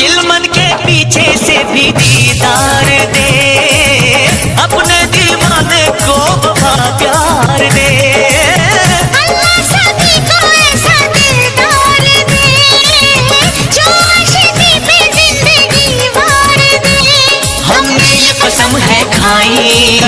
चिलमन के पीछे से भी दीदार दे, अपने दीवाने को वफा प्यार दे। अल्लाह सभी को ऐसा दिलदार दे, जो आशिकी पे जिंदगी वार दे। हमने ये कसम है खाई,